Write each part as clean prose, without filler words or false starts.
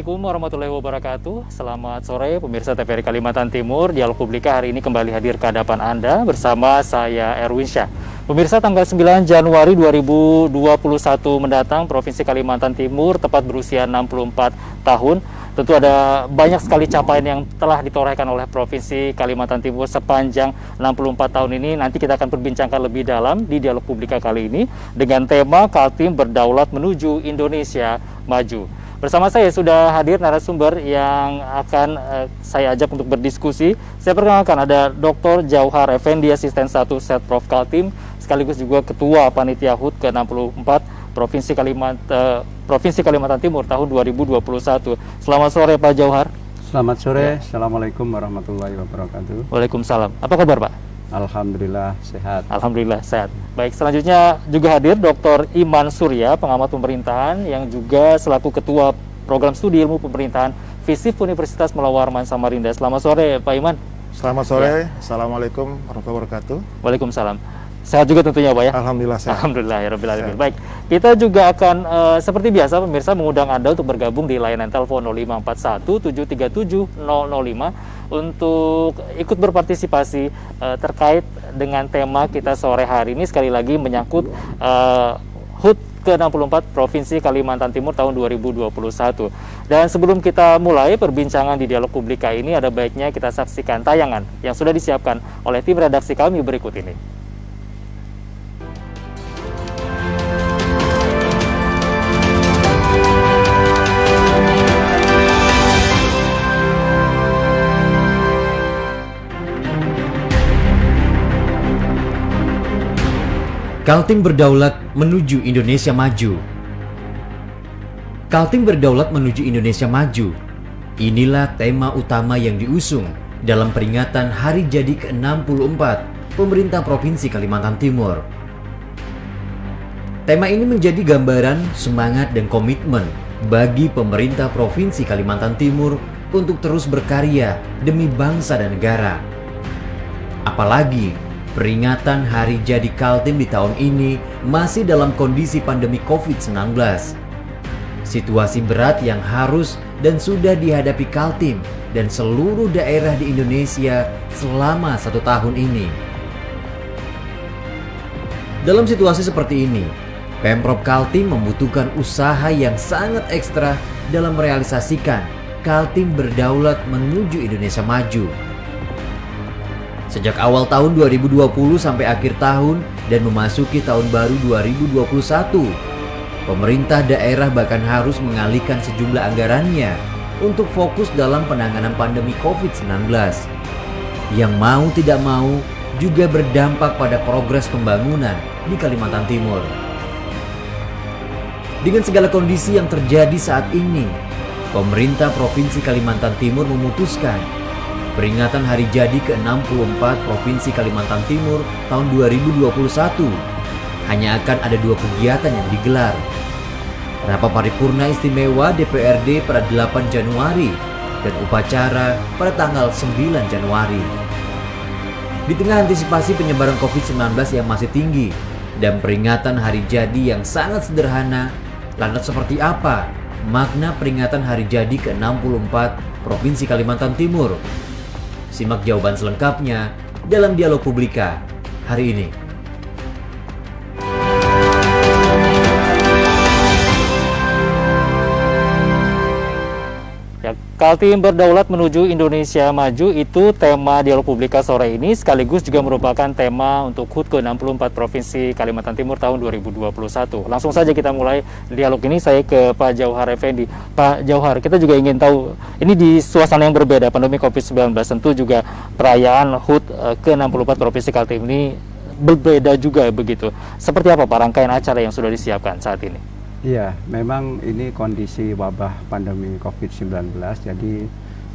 Assalamualaikum warahmatullahi wabarakatuh. Selamat sore pemirsa TVRI Kalimantan Timur. Dialog Publika hari ini kembali hadir ke hadapan Anda bersama saya Erwin Syah. Pemirsa, tanggal 9 Januari 2021 mendatang Provinsi Kalimantan Timur tepat berusia 64 tahun. Tentu ada banyak sekali capaian yang telah ditorehkan oleh Provinsi Kalimantan Timur sepanjang 64 tahun ini. Nanti kita akan perbincangkan lebih dalam di Dialog Publika kali ini dengan tema Kaltim Berdaulat Menuju Indonesia Maju. Bersama saya sudah hadir narasumber yang akan saya ajak untuk berdiskusi. Saya perkenalkan ada Dr. Jauhar Effendi, Asisten 1 Setprov Kaltim, sekaligus juga Ketua Panitia HUT ke-64 Provinsi Kalimantan Timur tahun 2021. Selamat sore Pak Jauhar. Selamat sore, Assalamualaikum warahmatullahi wabarakatuh. Waalaikumsalam. Apa kabar Pak? Alhamdulillah sehat. Alhamdulillah sehat. Baik, selanjutnya juga hadir Dr. Iman Surya, pengamat pemerintahan yang juga selaku Ketua Program Studi Ilmu Pemerintahan FISIP Universitas Mula Warman Samarinda. Selamat sore Pak Iman. Selamat sore, Assalamualaikum warahmatullahi wabarakatuh. Waalaikumsalam. Sehat juga tentunya Pak ya? Alhamdulillah sehat. Alhamdulillah ya Rabbil Alamin. Baik, kita juga akan seperti biasa pemirsa mengundang Anda untuk bergabung di layanan telepon 0541 737 005 untuk ikut berpartisipasi terkait dengan tema kita sore hari ini, sekali lagi menyangkut HUT ke-64 Provinsi Kalimantan Timur tahun 2021. Dan sebelum kita mulai perbincangan di Dialog Publika ini, ada baiknya kita saksikan tayangan yang sudah disiapkan oleh tim redaksi kami berikut ini. Kaltim Berdaulat Menuju Indonesia Maju. Kaltim Berdaulat Menuju Indonesia Maju. Inilah tema utama yang diusung dalam peringatan Hari Jadi ke-64 Pemerintah Provinsi Kalimantan Timur. Tema ini menjadi gambaran semangat dan komitmen bagi pemerintah Provinsi Kalimantan Timur untuk terus berkarya demi bangsa dan negara. Apalagi peringatan Hari Jadi Kaltim di tahun ini masih dalam kondisi pandemi COVID-19. Situasi berat yang harus dan sudah dihadapi Kaltim dan seluruh daerah di Indonesia selama 1 tahun ini. Dalam situasi seperti ini, Pemprov Kaltim membutuhkan usaha yang sangat ekstra dalam merealisasikan Kaltim Berdaulat Menuju Indonesia Maju. Sejak awal tahun 2020 sampai akhir tahun dan memasuki tahun baru 2021, pemerintah daerah bahkan harus mengalihkan sejumlah anggarannya untuk fokus dalam penanganan pandemi COVID-19. Yang mau tidak mau juga berdampak pada progres pembangunan di Kalimantan Timur. Dengan segala kondisi yang terjadi saat ini, pemerintah Provinsi Kalimantan Timur memutuskan peringatan Hari Jadi ke-64 Provinsi Kalimantan Timur tahun 2021 hanya akan ada 2 kegiatan yang digelar. Rapat Paripurna Istimewa DPRD pada 8 Januari dan upacara pada tanggal 9 Januari. Di tengah antisipasi penyebaran COVID-19 yang masih tinggi dan peringatan Hari Jadi yang sangat sederhana, lantas seperti apa makna peringatan Hari Jadi ke-64 Provinsi Kalimantan Timur? Simak jawaban selengkapnya dalam Dialog Publika hari ini. Kaltim Berdaulat Menuju Indonesia Maju itu tema Dialog Publika sore ini, sekaligus juga merupakan tema untuk HUT ke-64 Provinsi Kalimantan Timur tahun 2021. Langsung saja kita mulai dialog ini, saya ke Pak Jauhar Effendi. Pak Jauhar, kita juga ingin tahu, ini di suasana yang berbeda, pandemi COVID-19, tentu juga perayaan HUT ke-64 Provinsi Kaltim ini berbeda juga begitu. Seperti apa Pak rangkaian acara yang sudah disiapkan saat ini? Iya, memang ini kondisi wabah pandemi COVID-19, jadi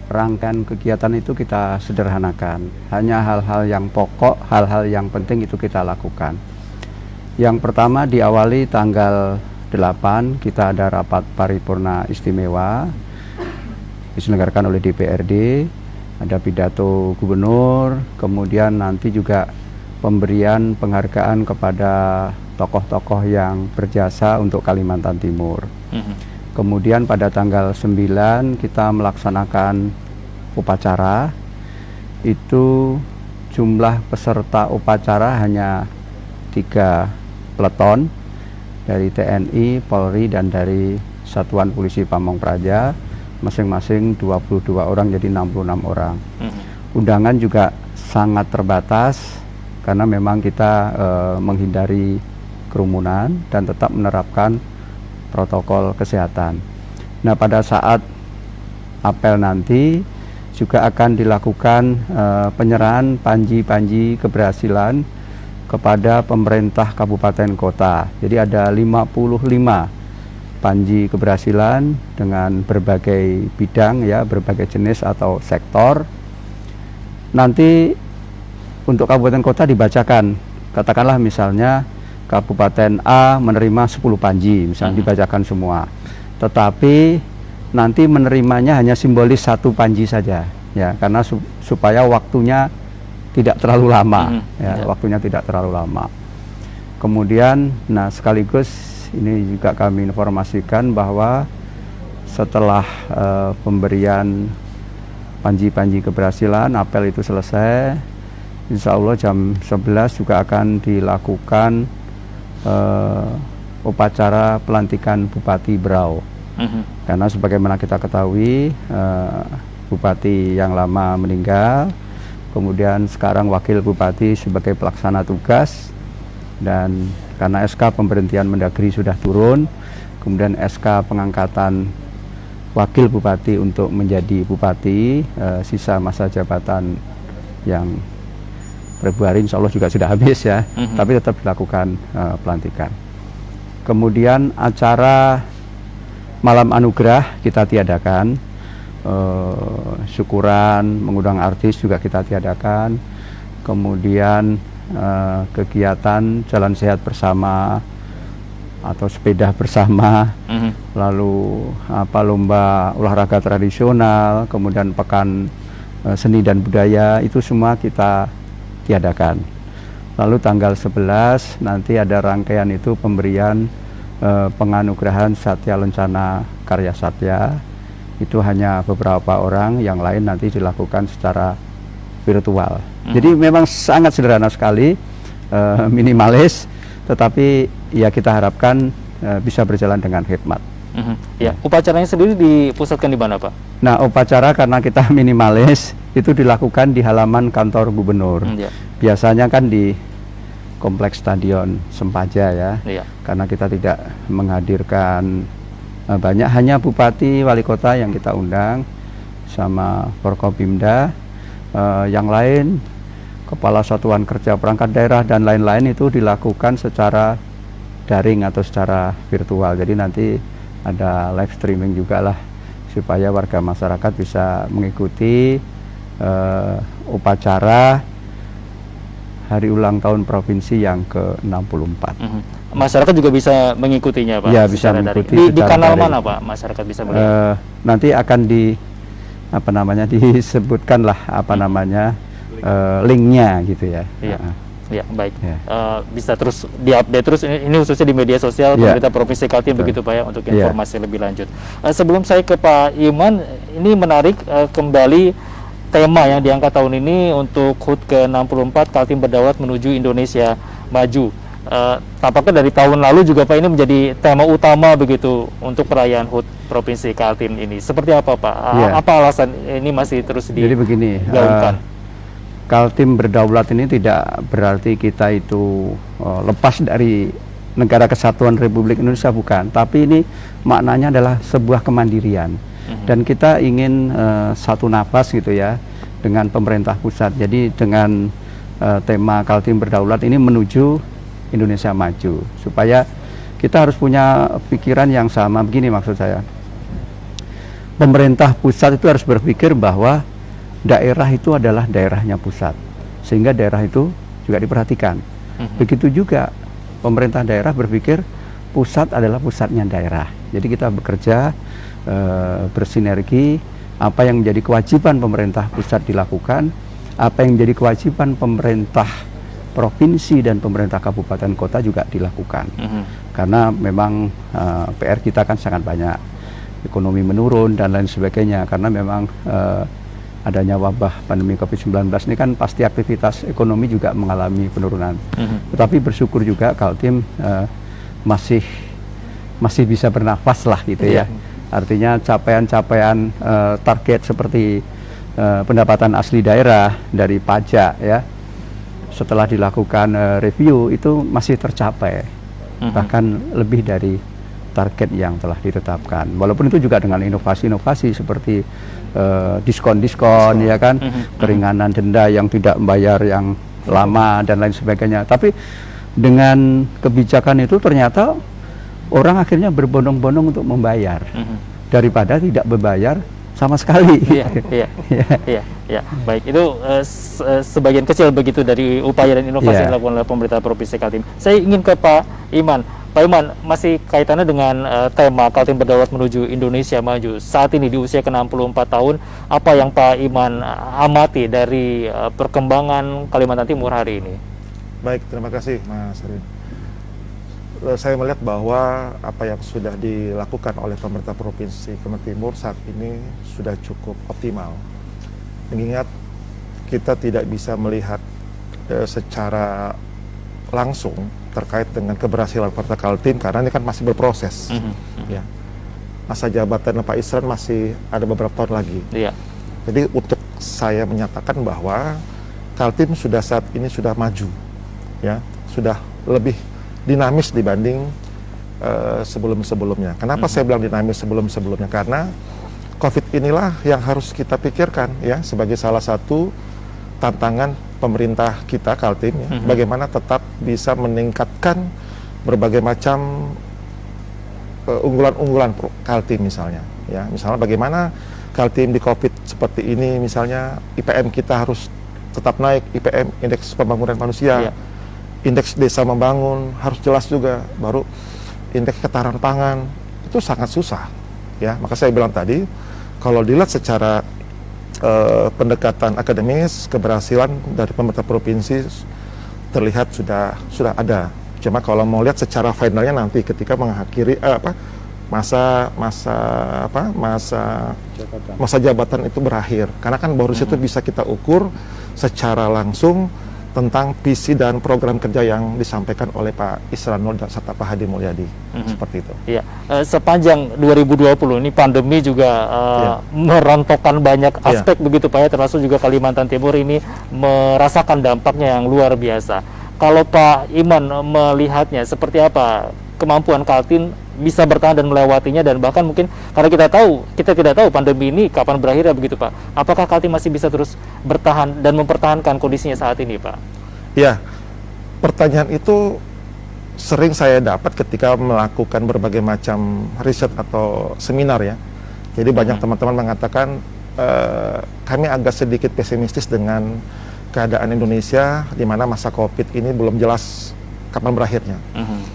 rangkaian kegiatan itu kita sederhanakan. Hanya hal-hal yang pokok, hal-hal yang penting itu kita lakukan. Yang pertama diawali tanggal 8, kita ada rapat paripurna istimewa, diselenggarakan oleh DPRD, ada pidato gubernur, kemudian nanti juga pemberian penghargaan kepada tokoh-tokoh yang berjasa untuk Kalimantan Timur. Kemudian pada tanggal 9 kita melaksanakan upacara. Itu jumlah peserta upacara hanya 3 peleton dari TNI, Polri, dan dari Satuan Polisi Pamong Praja, masing-masing 22 orang jadi 66 orang. Undangan juga sangat terbatas karena memang kita menghindari kerumunan dan tetap menerapkan protokol kesehatan. Nah, pada saat apel nanti juga akan dilakukan penyerahan panji-panji keberhasilan kepada pemerintah kabupaten kota. Jadi ada 55 panji keberhasilan dengan berbagai bidang ya, berbagai jenis atau sektor. Nanti untuk kabupaten kota dibacakan, katakanlah misalnya Kabupaten A menerima 10 panji, misalnya dibacakan semua. Tetapi nanti menerimanya hanya simbolis 1 panji saja, ya, karena supaya waktunya tidak terlalu lama, waktunya tidak terlalu lama. Kemudian, nah sekaligus ini juga kami informasikan bahwa setelah pemberian panji-panji keberhasilan, apel itu selesai, insya Allah jam 11 juga akan dilakukan upacara pelantikan Bupati Berau. Karena sebagaimana kita ketahui, Bupati yang lama meninggal, kemudian sekarang Wakil Bupati sebagai pelaksana tugas, dan karena SK pemberhentian Mendagri sudah turun, kemudian SK pengangkatan Wakil Bupati untuk menjadi Bupati, sisa masa jabatan yang Februari insya Allah juga sudah habis ya, tapi tetap dilakukan pelantikan. Kemudian acara malam anugerah kita tiadakan, syukuran, mengundang artis juga kita tiadakan. Kemudian kegiatan jalan sehat bersama atau sepeda bersama, lalu lomba olahraga tradisional, kemudian pekan seni dan budaya, itu semua kita tiadakan. Lalu tanggal 11 nanti ada rangkaian itu pemberian penganugerahan Satya Lencana Karya Satya. Itu hanya beberapa orang, yang lain nanti dilakukan secara virtual. Jadi memang sangat sederhana sekali, minimalis, tetapi ya kita harapkan bisa berjalan dengan hikmat. Ya, upacaranya sendiri dipusatkan di mana, Pak? Nah, upacara karena kita minimalis itu dilakukan di halaman kantor gubernur. Biasanya kan di kompleks Stadion Sempaja ya. Karena kita tidak menghadirkan banyak, hanya bupati, wali kota yang kita undang sama Forkopimda, yang lain kepala satuan kerja perangkat daerah dan lain-lain itu dilakukan secara daring atau secara virtual. Jadi nanti ada live streaming juga lah, supaya warga masyarakat bisa mengikuti upacara hari ulang tahun provinsi yang ke-64. Masyarakat juga bisa mengikutinya, Pak? Ya, bisa mengikuti di kanal mana, Pak, masyarakat bisa melihat? Nanti akan disebutkan lah linknya gitu ya. Ya, baik. Bisa terus diupdate terus, ini khususnya di media sosial pemerintah Provinsi Kaltim, begitu Pak ya, untuk informasi lebih lanjut. Sebelum saya ke Pak Iman, ini menarik kembali tema yang diangkat tahun ini untuk HUT ke-64 Kaltim Berdaulat Menuju Indonesia Maju. Tampaknya dari tahun lalu juga Pak, ini menjadi tema utama begitu untuk perayaan HUT Provinsi Kaltim ini. Seperti apa, Pak? Apa alasan ini masih terus digaungkan? Jadi begini, Kaltim Berdaulat ini tidak berarti kita itu lepas dari Negara Kesatuan Republik Indonesia, bukan. Tapi ini maknanya adalah sebuah kemandirian. Dan kita ingin satu napas gitu ya dengan pemerintah pusat. Jadi dengan tema Kaltim Berdaulat ini menuju Indonesia Maju, supaya kita harus punya pikiran yang sama. Begini maksud saya, pemerintah pusat itu harus berpikir bahwa daerah itu adalah daerahnya pusat, sehingga daerah itu juga diperhatikan. Begitu juga pemerintah daerah berpikir pusat adalah pusatnya daerah. Jadi kita bekerja bersinergi, apa yang menjadi kewajiban pemerintah pusat dilakukan, apa yang menjadi kewajiban pemerintah provinsi dan pemerintah kabupaten kota juga dilakukan. Karena memang PR kita kan sangat banyak. ekonomi menurun dan lain sebagainya, karena memang adanya wabah pandemi COVID-19 ini kan pasti aktivitas ekonomi juga mengalami penurunan. Tetapi bersyukur juga Kaltim masih bisa bernafas lah gitu ya. Artinya capaian-capaian target seperti pendapatan asli daerah dari pajak ya, setelah dilakukan review itu masih tercapai, bahkan lebih dari target yang telah ditetapkan. Walaupun itu juga dengan inovasi-inovasi seperti diskon-diskon ya kan, keringanan denda yang tidak membayar yang lama dan lain sebagainya. Tapi dengan kebijakan itu ternyata orang akhirnya berbondong-bondong untuk membayar daripada tidak berbayar sama sekali. Iya. Baik, itu sebagian kecil begitu dari upaya dan inovasi yang dilakukan oleh pemerintah Provinsi Kaltim. Saya ingin ke Pak Iman. Pak Iman, masih kaitannya dengan tema Kaltim Berdaulat Menuju Indonesia Maju. Saat ini di usia ke-64 tahun, apa yang Pak Iman amati dari perkembangan Kalimantan Timur hari ini? Baik, terima kasih Mas Arin. Saya melihat bahwa apa yang sudah dilakukan oleh pemerintah Provinsi Kalimantan Timur saat ini sudah cukup optimal. Mengingat kita tidak bisa melihat secara langsung terkait dengan keberhasilan Partai Kaltim karena ini kan masih berproses. Ya. Masa jabatan Pak Isran masih ada beberapa tahun lagi. Jadi untuk saya menyatakan bahwa Kaltim sudah saat ini sudah maju, ya, sudah lebih dinamis dibanding sebelum-sebelumnya. Kenapa saya bilang dinamis sebelum-sebelumnya? Karena COVID inilah yang harus kita pikirkan ya sebagai salah satu tantangan pemerintah kita Kaltim ya, bagaimana tetap bisa meningkatkan berbagai macam unggulan-unggulan Kaltim misalnya ya, misalnya bagaimana Kaltim di COVID seperti ini, misalnya IPM kita harus tetap naik, IPM indeks pembangunan manusia, indeks desa membangun harus jelas juga, baru indeks ketahanan pangan itu sangat susah ya. Maka saya bilang tadi kalau dilihat secara pendekatan akademis, keberhasilan dari pemerintah provinsi terlihat sudah ada. Cuma kalau mau lihat secara finalnya nanti ketika mengakhiri masa jabatan itu berakhir, karena kan baru situ bisa kita ukur secara langsung tentang visi dan program kerja yang disampaikan oleh Pak Isranul dan serta Pak Hadi Mulyadi. Seperti itu. Iya. Sepanjang 2020 ini pandemi juga merontokkan banyak aspek begitu Pak ya, termasuk juga Kalimantan Timur ini merasakan dampaknya yang luar biasa. Kalau Pak Iman melihatnya seperti apa kemampuan Kaltim bisa bertahan dan melewatinya, dan bahkan mungkin karena kita tidak tahu pandemi ini kapan berakhirnya begitu Pak. Apakah Kaltim masih bisa terus bertahan dan mempertahankan kondisinya saat ini Pak? Ya, pertanyaan itu sering saya dapat ketika melakukan berbagai macam riset atau seminar ya. Jadi banyak teman-teman mengatakan kami agak sedikit pesimistis dengan keadaan Indonesia di mana masa COVID ini belum jelas kapan berakhirnya,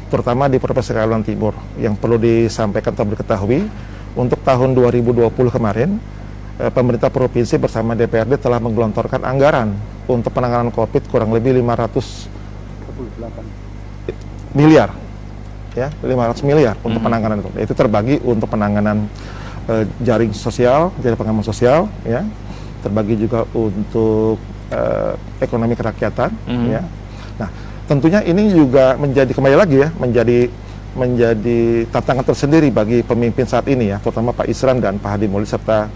terutama di Provinsi Kalimantan Timur. Yang perlu disampaikan atau diketahui, untuk tahun 2020 kemarin, pemerintah provinsi bersama DPRD telah menggelontorkan anggaran untuk penanganan COVID kurang lebih 548 miliar, ya, 500 miliar untuk penanganan itu. Itu terbagi untuk penanganan jaring sosial, jaring pengaman sosial, ya, terbagi juga untuk ekonomi kerakyatan, ya. Nah, tentunya ini juga menjadi kembali lagi ya, menjadi tantangan tersendiri bagi pemimpin saat ini ya, terutama Pak Isran dan Pak Hadi Mulyadi serta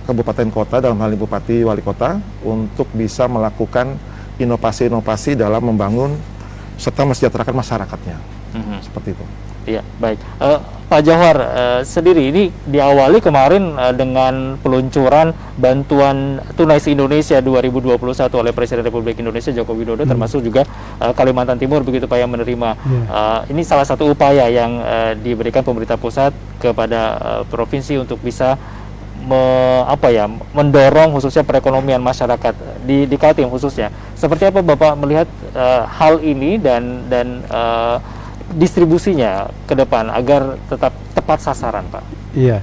kabupaten kota, dalam hal ini bupati wali kota, untuk bisa melakukan inovasi-inovasi dalam membangun serta mesejahterakan masyarakatnya. Seperti itu. Iya, baik. Pak Johar sendiri ini diawali kemarin dengan peluncuran bantuan tunai se-Indonesia 2021 oleh Presiden Republik Indonesia Joko Widodo, termasuk juga Kalimantan Timur begitu Pak yang menerima. Ini salah satu upaya yang diberikan pemerintah pusat kepada provinsi untuk bisa mendorong khususnya perekonomian masyarakat di Kaltim khususnya. Seperti apa Bapak melihat hal ini dan distribusinya ke depan agar tetap tepat sasaran, Pak? Iya.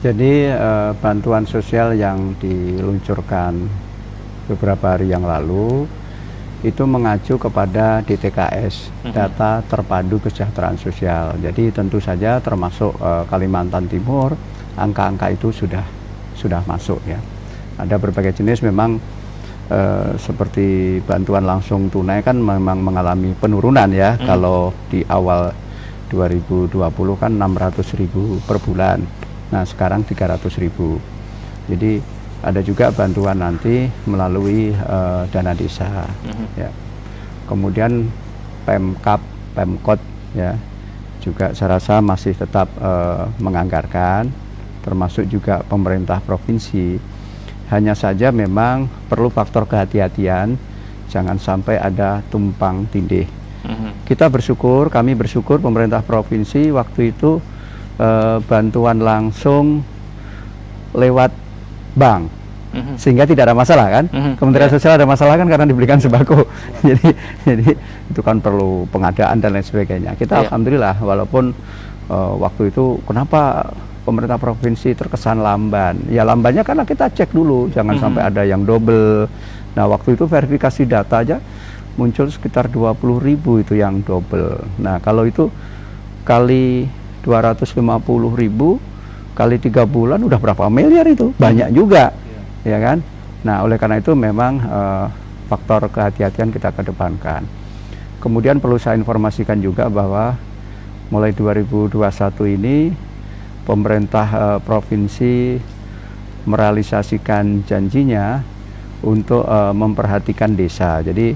Jadi bantuan sosial yang diluncurkan beberapa hari yang lalu itu mengacu kepada DTKS, Data Terpadu Kesejahteraan Sosial. Jadi tentu saja termasuk Kalimantan Timur, angka-angka itu sudah masuk ya. Ada berbagai jenis memang seperti bantuan langsung tunai kan memang mengalami penurunan ya. Kalau di awal 2020 kan 600.000 per bulan. Nah, sekarang 300.000. Jadi ada juga bantuan nanti melalui dana desa ya. Kemudian Pemkab, Pemkot ya. Juga saya rasa masih tetap menganggarkan, termasuk juga pemerintah provinsi. Hanya saja memang perlu faktor kehati-hatian, jangan sampai ada tumpang tindih. Kita bersyukur, kami bersyukur pemerintah provinsi waktu itu bantuan langsung lewat bank, sehingga tidak ada masalah kan. Kementerian Sosial ada masalah kan karena diberikan sembako. jadi itu kan perlu pengadaan dan lain sebagainya. Kita alhamdulillah, walaupun waktu itu kenapa pemerintah provinsi terkesan lamban. Ya lambannya karena kita cek dulu, jangan sampai ada yang double. Nah waktu itu verifikasi data aja muncul sekitar 20.000 itu yang double. Nah kalau itu kali 250.000 kali 3 bulan udah berapa miliar itu, banyak juga, ya kan. Nah oleh karena itu memang faktor kehati-hatian kita kedepankan. Kemudian perlu saya informasikan juga bahwa mulai 2021 ini pemerintah provinsi merealisasikan janjinya untuk memperhatikan desa. Jadi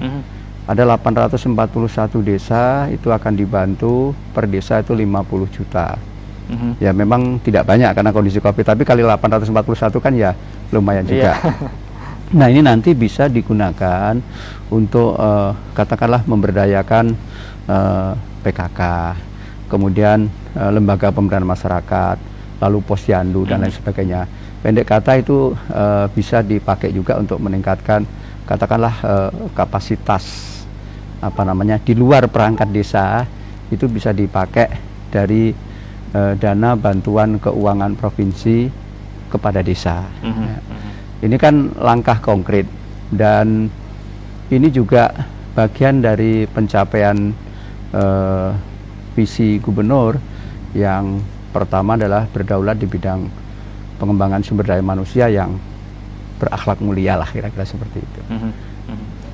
ada 841 desa itu akan dibantu, per desa itu 50 juta. Ya memang tidak banyak karena kondisi Covid, tapi kali 841 kan ya lumayan juga. Nah ini nanti bisa digunakan untuk katakanlah memberdayakan PKK, kemudian lembaga pemberdayaan masyarakat, lalu posyandu dan lain sebagainya. Pendek kata itu bisa dipakai juga untuk meningkatkan katakanlah kapasitas di luar perangkat desa, itu bisa dipakai dari dana bantuan keuangan provinsi kepada desa. Ini kan langkah konkret dan ini juga bagian dari pencapaian visi gubernur yang pertama adalah berdaulat di bidang pengembangan sumber daya manusia yang berakhlak mulia lah, kira-kira seperti itu.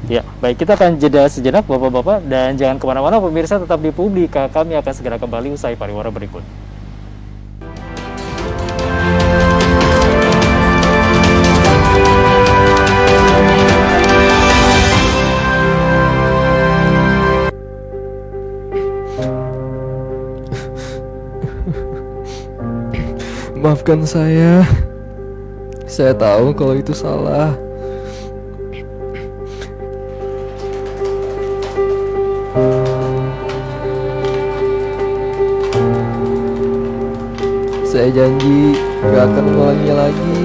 Ya, baik, kita akan jeda sejenak Bapak-Bapak dan jangan kemana-mana pemirsa, tetap di Publika, kami akan segera kembali usai pariwara berikut. Maafkan saya tahu kalau itu salah. Saya janji gak akan mengulanginya lagi.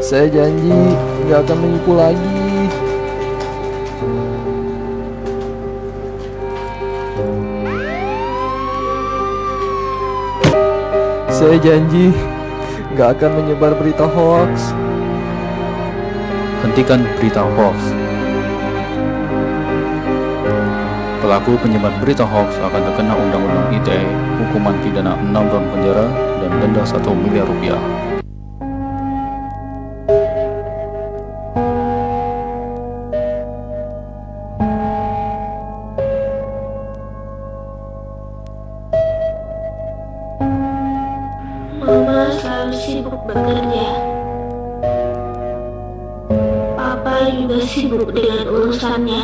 Saya janji gak akan menipu lagi. Saya janji gak akan menyebar berita hoax. Hentikan berita hoax. Pelaku penyebar berita hoax akan terkena Undang-Undang ITE, hukuman pidana 6 tahun penjara dan denda 1 miliar rupiah. Mama selalu sibuk bekerja. Papa juga sibuk dengan urusannya.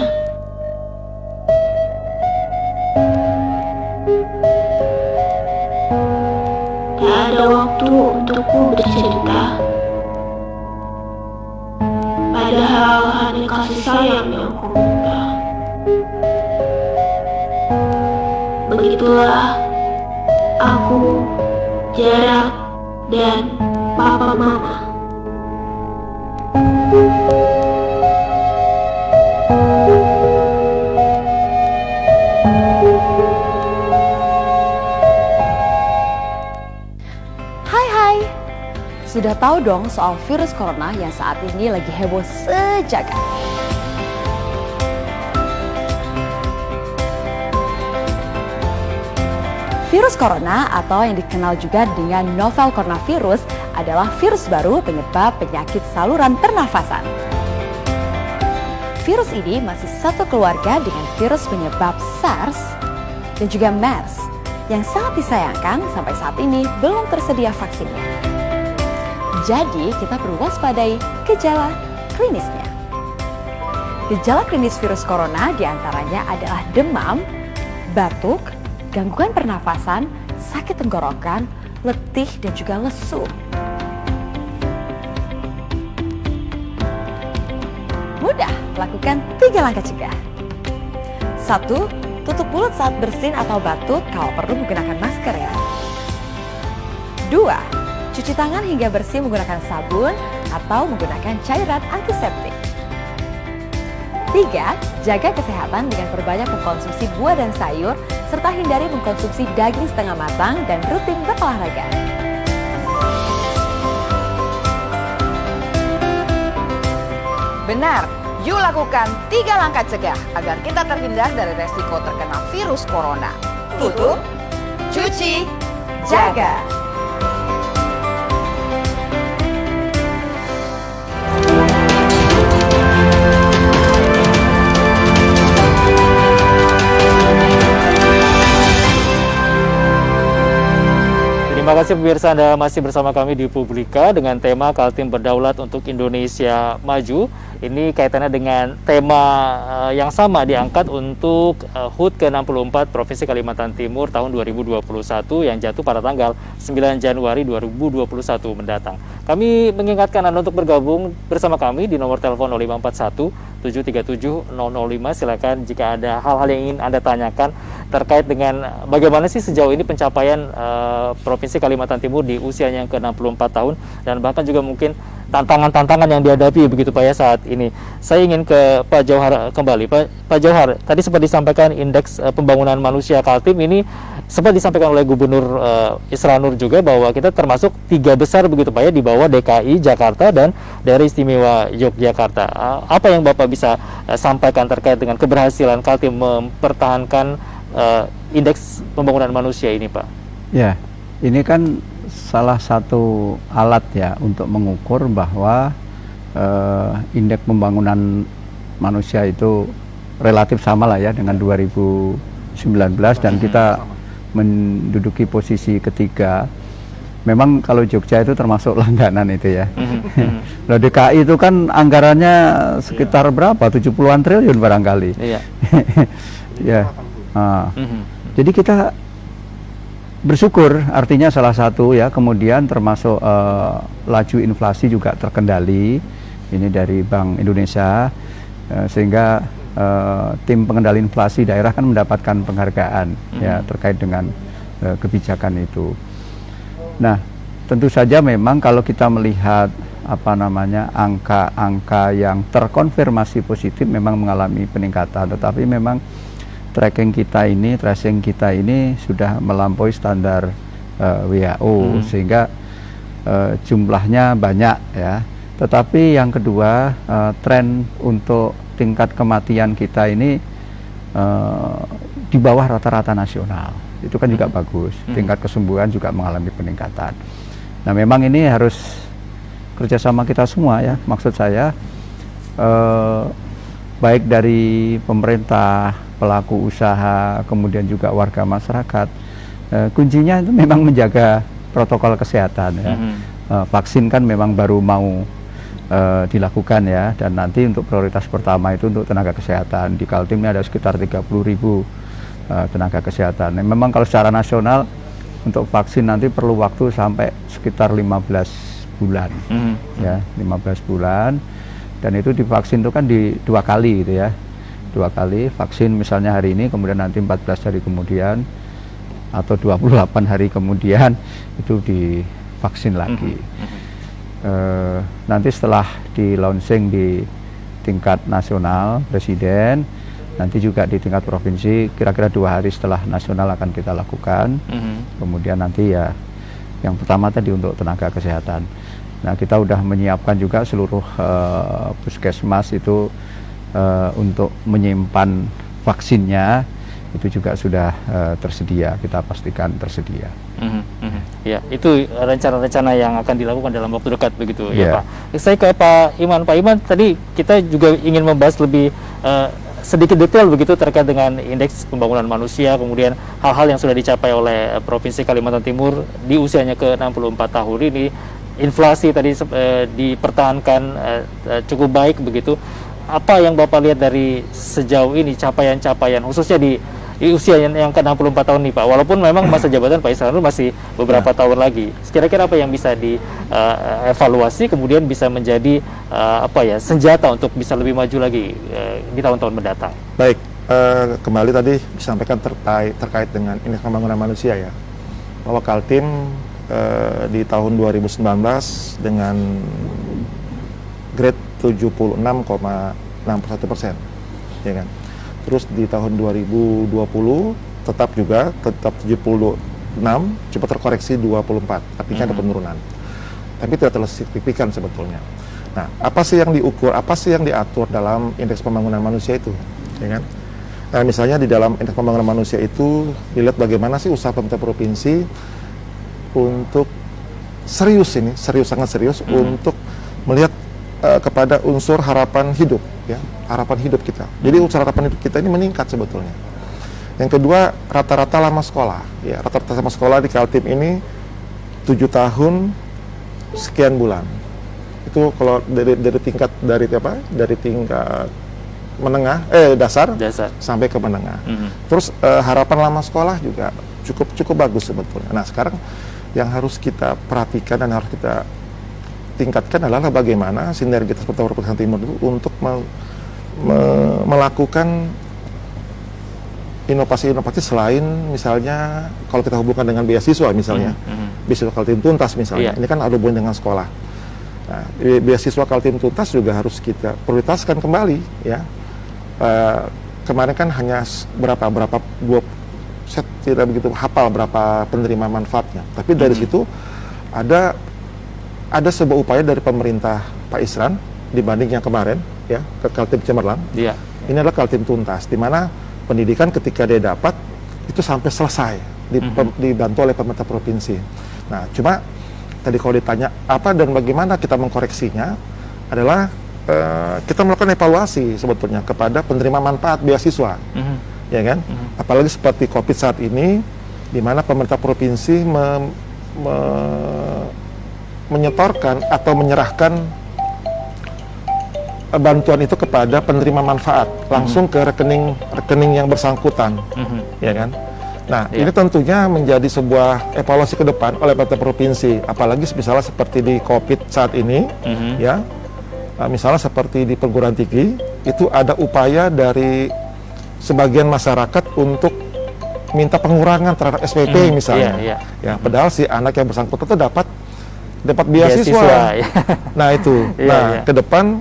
Tak ada waktu untukku bercerita. Padahal hanya kasih sayang yang ku minta. Begitulah aku, jarak, dan papa mama. Sudah tahu dong soal virus corona yang saat ini lagi heboh sejagat. Virus corona atau yang dikenal juga dengan novel coronavirus adalah virus baru penyebab penyakit saluran pernafasan. Virus ini masih satu keluarga dengan virus penyebab SARS dan juga MERS yang sangat disayangkan sampai saat ini belum tersedia vaksinnya. Jadi kita perlu waspadai gejala klinisnya. Gejala klinis virus corona diantaranya adalah demam, batuk, gangguan pernafasan, sakit tenggorokan, letih, dan juga lesu. Mudah, lakukan 3 langkah cegah. 1. Tutup mulut saat bersin atau batuk, kalau perlu menggunakan masker ya. 2. Cuci tangan hingga bersih menggunakan sabun atau menggunakan cairan antiseptik. 3. Jaga kesehatan dengan perbanyak mengkonsumsi buah dan sayur, serta hindari mengkonsumsi daging setengah matang dan rutin berolahraga. Benar, yuk lakukan 3 langkah cegah agar kita terhindar dari resiko terkena virus corona. Tutup, cuci, jaga. Terima kasih pemirsa, Anda masih bersama kami di Publika dengan tema Kaltim Berdaulat untuk Indonesia Maju. Ini kaitannya dengan tema yang sama diangkat untuk HUT ke-64 Provinsi Kalimantan Timur tahun 2021 yang jatuh pada tanggal 9 Januari 2021 mendatang. Kami mengingatkan Anda untuk bergabung bersama kami di nomor telepon 0541 737 005. Silakan jika ada hal-hal yang ingin Anda tanyakan terkait dengan bagaimana sih sejauh ini pencapaian Provinsi Kalimantan Timur di usianya yang ke-64 tahun, dan bahkan juga mungkin tantangan-tantangan yang dihadapi begitu Pak ya saat ini. Saya ingin ke Pak Jauhar kembali. Pak Jauhar, tadi sempat disampaikan indeks pembangunan manusia Kaltim ini sempat disampaikan oleh Gubernur Isra Nur juga bahwa kita termasuk 3 besar begitu Pak ya, di bawah DKI, Jakarta, dan Daerah Istimewa Yogyakarta. Apa yang Bapak bisa sampaikan terkait dengan keberhasilan Kaltim mempertahankan indeks pembangunan manusia ini Pak? Ya, ini kan salah satu alat ya untuk mengukur bahwa indeks pembangunan manusia itu relatif sama lah ya dengan 2019, dan kita menduduki posisi ketiga. Memang kalau Jogja itu termasuk langganan itu ya. Loh, DKI itu kan anggarannya sekitar berapa? 70-an triliun barangkali. Iya. Ya. Jadi kita bersyukur, artinya salah satu ya, kemudian termasuk laju inflasi juga terkendali ini dari Bank Indonesia, sehingga tim pengendali inflasi daerah kan mendapatkan penghargaan ya terkait dengan kebijakan itu. Nah, tentu saja memang kalau kita melihat apa namanya angka-angka yang terkonfirmasi positif memang mengalami peningkatan, tetapi memang tracing kita ini sudah melampaui standar WHO, sehingga jumlahnya banyak ya. Tetapi yang kedua, tren untuk tingkat kematian kita ini di bawah rata-rata nasional. Itu kan juga bagus. Tingkat kesembuhan juga mengalami peningkatan. Nah, memang ini harus kerjasama kita semua ya. Maksud saya baik dari pemerintah, pelaku usaha, kemudian juga warga masyarakat. Kuncinya itu memang menjaga protokol kesehatan ya. Vaksin kan memang baru mau dilakukan ya, dan nanti untuk prioritas pertama itu untuk tenaga kesehatan. Di Kaltim ini ada sekitar 30.000 tenaga kesehatan. Nah, memang kalau secara nasional untuk vaksin nanti perlu waktu sampai sekitar 15 bulan ya, 15 bulan. Dan itu divaksin itu kan di 2 kali gitu ya, 2 kali vaksin, misalnya hari ini kemudian nanti 14 hari kemudian atau 28 hari kemudian itu divaksin lagi. Nanti setelah di launching di tingkat nasional presiden, nanti juga di tingkat provinsi kira-kira 2 hari setelah nasional akan kita lakukan. Kemudian nanti ya yang pertama tadi untuk tenaga kesehatan. Nah, kita udah menyiapkan juga seluruh puskesmas itu untuk menyimpan vaksinnya, itu juga sudah tersedia, kita pastikan tersedia. Ya, itu rencana-rencana yang akan dilakukan dalam waktu dekat begitu ya Yeah. Pak. Saya ke Pak Iman. Pak Iman, tadi kita juga ingin membahas lebih sedikit detail begitu terkait dengan indeks pembangunan manusia, kemudian hal-hal yang sudah dicapai oleh Provinsi Kalimantan Timur di usianya ke 64 tahun ini. Inflasi tadi dipertahankan cukup baik begitu. Apa yang Bapak lihat dari sejauh ini capaian-capaian khususnya di usia yang ke-64 tahun nih Pak, walaupun memang masa jabatan Pak Ihsanul masih beberapa tahun lagi, kira-kira apa yang bisa dievaluasi kemudian bisa menjadi senjata untuk bisa lebih maju lagi di tahun-tahun mendatang? Baik, kembali tadi disampaikan terkait dengan indeks pembangunan manusia ya, bahwa Kaltim di tahun 2019 dengan grade 76,61%, ya kan. Terus di tahun 2020 tetap 76, coba terkoreksi 24, artinya ada penurunan. Tapi tidak terlalu signifikan sebetulnya. Nah, apa sih yang diukur, apa sih yang diatur dalam indeks pembangunan manusia itu, ya kan? Nah, misalnya di dalam indeks pembangunan manusia itu dilihat bagaimana sih usaha pemerintah provinsi untuk sangat serius untuk melihat kepada unsur harapan hidup, ya, harapan hidup kita. Jadi unsur harapan hidup kita ini meningkat sebetulnya. Yang kedua, rata-rata lama sekolah, ya, rata-rata lama sekolah di Kaltim ini 7 tahun sekian bulan. Itu kalau dari tingkat menengah dasar sampai ke menengah. Terus harapan lama sekolah juga cukup bagus sebetulnya. Nah, sekarang yang harus kita perhatikan dan harus kita tingkatkan adalah bagaimana sinergitas Provinsi Timur itu untuk melakukan inovasi-inovasi selain misalnya kalau kita hubungkan dengan beasiswa misalnya, beasiswa Kaltim Tuntas misalnya, ini kan ada hubungan dengan sekolah. Nah, beasiswa Kaltim Tuntas juga harus kita prioritaskan kembali, ya. Kemarin kan hanya saya tidak begitu hafal berapa penerima manfaatnya, tapi dari situ ada sebuah upaya dari pemerintah Pak Isran dibanding yang kemarin, ya, ke Kaltim Cemerlang. Ini adalah Kaltim Tuntas, di mana pendidikan ketika dia dapat itu sampai selesai dibantu oleh pemerintah provinsi. Nah, cuma tadi kalau ditanya apa dan bagaimana kita mengkoreksinya adalah kita melakukan evaluasi sebetulnya kepada penerima manfaat beasiswa, ya kan? Apalagi seperti COVID saat ini, di mana pemerintah provinsi menyetorkan atau menyerahkan bantuan itu kepada penerima manfaat langsung ke rekening yang bersangkutan, ya kan? Nah, ini tentunya menjadi sebuah evaluasi ke depan oleh pemerintah provinsi, apalagi misalnya seperti di COVID saat ini, ya, misalnya seperti di perguruan tinggi itu ada upaya dari sebagian masyarakat untuk minta pengurangan terhadap SPP misalnya, ya, padahal si anak yang bersangkutan itu dapat beasiswa. Nah itu,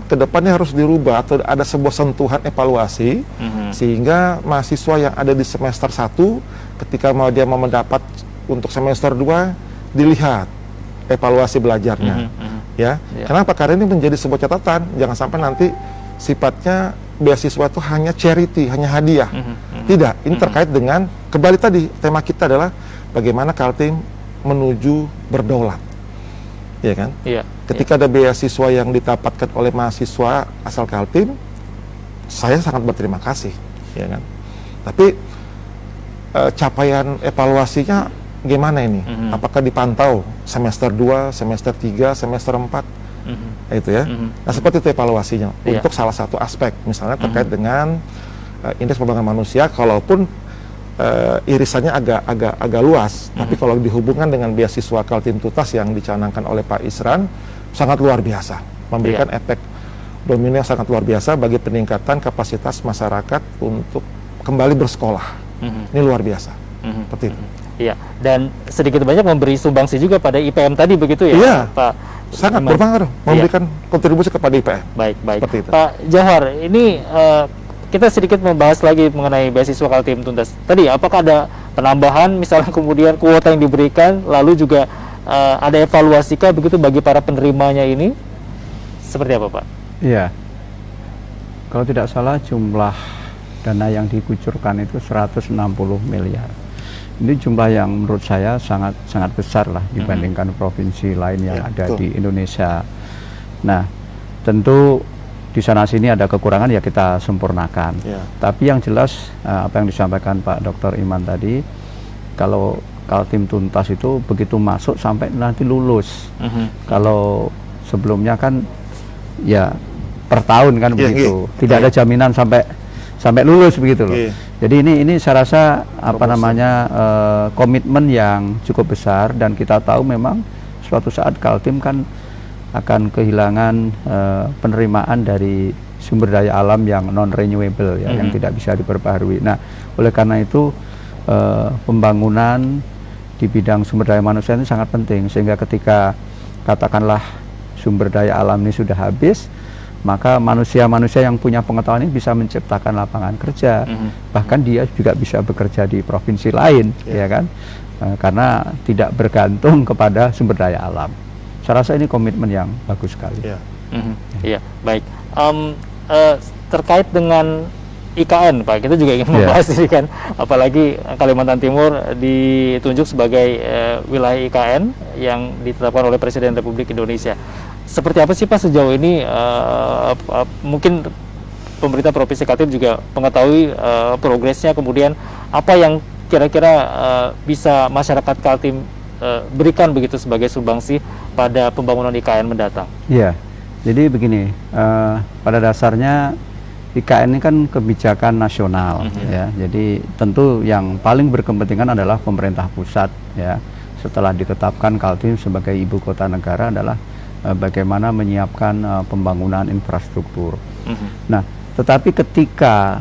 kedepannya harus dirubah atau ada sebuah sentuhan evaluasi sehingga mahasiswa yang ada di semester 1 ketika dia mau mendapat untuk semester 2 dilihat evaluasi belajarnya, ya. Kenapa? Karena ini menjadi sebuah catatan, jangan sampai nanti sifatnya beasiswa itu hanya charity, hanya hadiah. Tidak, ini terkait dengan kembali tadi tema kita adalah bagaimana Kaltim menuju berdaulat. Ya kan? Ketika ada beasiswa yang didapatkan oleh mahasiswa asal Kaltim, saya sangat berterima kasih, ya kan? Tapi capaian evaluasinya gimana ini? Apakah dipantau semester 2, semester 3, semester 4? Itu ya. Nah, seperti itu evaluasinya untuk salah satu aspek, misalnya terkait dengan indeks pembangunan manusia, kalaupun irisannya agak luas, tapi kalau dihubungkan dengan beasiswa Kaltim Tuntas yang dicanangkan oleh Pak Isran sangat luar biasa, memberikan efek domino yang sangat luar biasa bagi peningkatan kapasitas masyarakat untuk kembali bersekolah. Ini luar biasa, seperti itu. Iya, dan sedikit banyak memberi sumbangsi juga pada IPM tadi begitu ya, iya, Pak? Sangat berpengaruh, memberikan kontribusi kepada IPM. Baik. Seperti itu. Pak Johar, ini kita sedikit membahas lagi mengenai beasiswa Kaltim Tuntas. Tadi apakah ada penambahan misalnya kemudian kuota yang diberikan, lalu juga ada evaluasikah begitu bagi para penerimanya ini? Seperti apa, Pak? Iya. Kalau tidak salah jumlah dana yang dikucurkan itu 160 miliar. Ini jumlah yang menurut saya sangat besar lah dibandingkan provinsi lain yang ada di Indonesia. Nah, tentu di sana sini ada kekurangan ya kita sempurnakan. Tapi yang jelas apa yang disampaikan Pak Dr. Iman tadi, kalau Kaltim tuntas itu begitu masuk sampai nanti lulus. Kalau sebelumnya kan ya per tahun kan begitu. Tidak ada jaminan sampai lulus begitu loh. Jadi ini saya rasa komitmen yang cukup besar, dan kita tahu memang suatu saat Kaltim kan akan kehilangan penerimaan dari sumber daya alam yang non renewable ya, yang tidak bisa diperbaharui. Nah, oleh karena itu pembangunan di bidang sumber daya manusia ini sangat penting, sehingga ketika katakanlah sumber daya alam ini sudah habis, maka manusia-manusia yang punya pengetahuan ini bisa menciptakan lapangan kerja, bahkan dia juga bisa bekerja di provinsi lain, ya kan, karena tidak bergantung kepada sumber daya alam. Saya rasa ini komitmen yang bagus sekali. Iya, baik. Terkait dengan IKN, Pak, kita juga ingin membahas ini kan, apalagi Kalimantan Timur ditunjuk sebagai wilayah IKN yang ditetapkan oleh Presiden Republik Indonesia. Seperti apa sih Pak sejauh ini, mungkin pemerintah Provinsi Kaltim juga mengetahui progresnya, kemudian apa yang kira-kira bisa masyarakat Kaltim berikan begitu sebagai sumbangsi pada pembangunan IKN mendatang? Iya, jadi begini, pada dasarnya IKN ini kan kebijakan nasional ya, jadi tentu yang paling berkepentingan adalah pemerintah pusat ya. Setelah ditetapkan Kaltim sebagai ibu kota negara adalah bagaimana menyiapkan pembangunan infrastruktur. Nah, tetapi ketika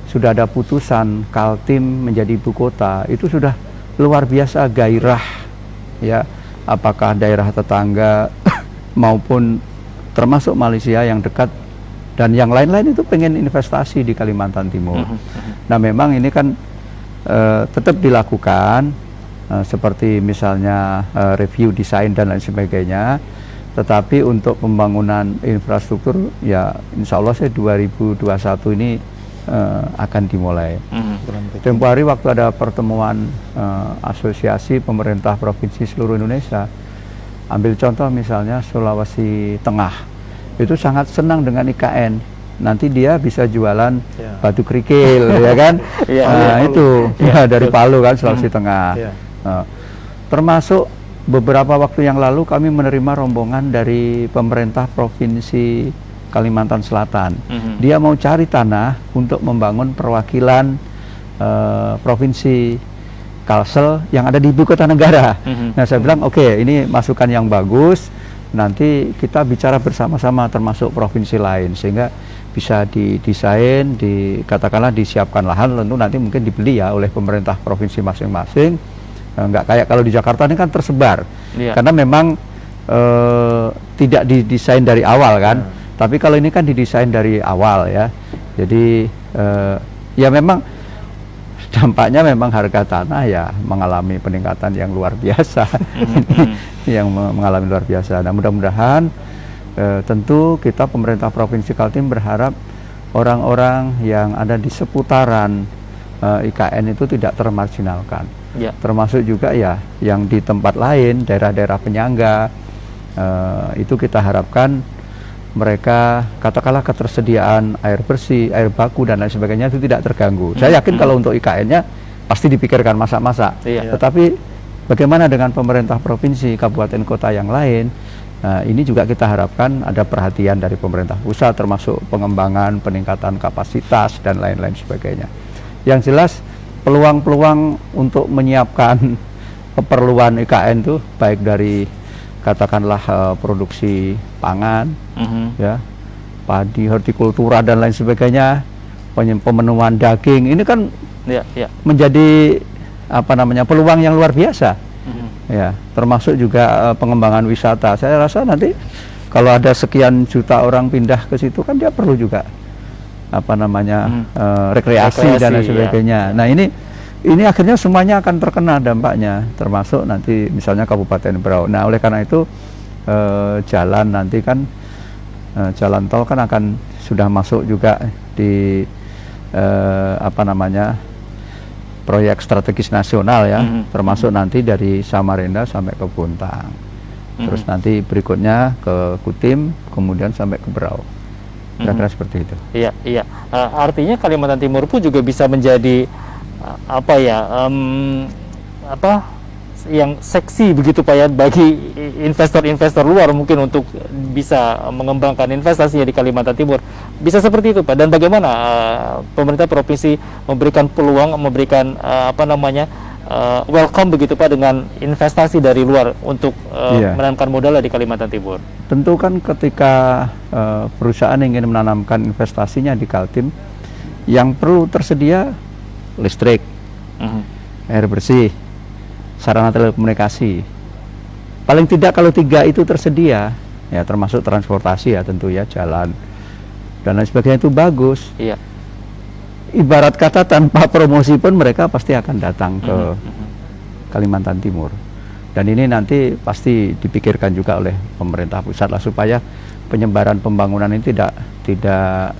sudah ada putusan Kaltim menjadi ibu kota, itu sudah luar biasa gairah ya, apakah daerah tetangga maupun termasuk Malaysia yang dekat dan yang lain-lain itu pengen investasi di Kalimantan Timur. Nah, memang ini kan tetap dilakukan seperti misalnya review desain dan lain sebagainya. Tetapi untuk pembangunan infrastruktur ya insya Allah saya 2021 ini akan dimulai. Tempo hari waktu ada pertemuan asosiasi pemerintah provinsi seluruh Indonesia, ambil contoh misalnya Sulawesi Tengah, itu sangat senang dengan IKN. Nanti dia bisa jualan batu kerikil ya kan, itu dari Palu kan, Sulawesi Tengah. Termasuk beberapa waktu yang lalu kami menerima rombongan dari pemerintah Provinsi Kalimantan Selatan. Dia mau cari tanah untuk membangun perwakilan Provinsi Kalsel yang ada di ibu kota negara. Nah, saya bilang oke, ini masukan yang bagus, nanti kita bicara bersama-sama termasuk provinsi lain, sehingga bisa didesain, katakanlah disiapkan lahan, tentu nanti mungkin dibeli ya oleh pemerintah provinsi masing-masing. Nggak kayak kalau di Jakarta ini kan tersebar, karena memang tidak didesain dari awal kan, tapi kalau ini kan didesain dari awal ya. Jadi ya memang dampaknya memang harga tanah ya mengalami peningkatan yang luar biasa, yang mengalami luar biasa. Nah, mudah-mudahan tentu kita pemerintah Provinsi Kaltim berharap orang-orang yang ada di seputaran IKN itu tidak termarginalkan. Termasuk juga ya yang di tempat lain, daerah-daerah penyangga, itu kita harapkan mereka katakanlah ketersediaan air bersih, air baku dan lain sebagainya itu tidak terganggu. Saya yakin kalau untuk IKN-nya pasti dipikirkan masa-masa. Tetapi bagaimana dengan pemerintah provinsi, kabupaten, kota yang lain? Ini juga kita harapkan ada perhatian dari pemerintah pusat, termasuk pengembangan, peningkatan kapasitas dan lain-lain sebagainya. Yang jelas peluang-peluang untuk menyiapkan keperluan IKN itu baik dari katakanlah produksi pangan, ya, padi, hortikultura dan lain sebagainya, pemenuhan daging, ini kan menjadi peluang yang luar biasa, ya, termasuk juga pengembangan wisata. Saya rasa nanti kalau ada sekian juta orang pindah ke situ kan dia perlu juga rekreasi dan lain sebagainya. Nah, ini ini akhirnya semuanya akan terkena dampaknya, termasuk nanti misalnya Kabupaten Berau. Nah, oleh karena itu jalan nanti kan jalan tol kan akan sudah masuk juga di proyek strategis nasional ya, termasuk nanti dari Samarinda sampai ke Bontang. Terus nanti berikutnya ke Kutim, kemudian sampai ke Berau. Kira-kira seperti itu. Iya, iya. Artinya Kalimantan Timur pun juga bisa menjadi yang seksi begitu Pak ya bagi investor-investor luar mungkin untuk bisa mengembangkan investasinya di Kalimantan Timur. Bisa seperti itu Pak. Dan bagaimana pemerintah provinsi memberikan peluang, memberikan welcome begitu Pak dengan investasi dari luar untuk menanamkan modalnya di Kalimantan Timur. Tentu kan ketika perusahaan ingin menanamkan investasinya di Kaltim, yang perlu tersedia listrik, air bersih, sarana telekomunikasi. Paling tidak kalau 3 itu tersedia, ya termasuk transportasi ya tentu ya, jalan dan lain sebagainya itu bagus. Iya. Ibarat kata tanpa promosi pun mereka pasti akan datang ke Kalimantan Timur. Dan ini nanti pasti dipikirkan juga oleh pemerintah pusat lah supaya penyebaran pembangunan ini tidak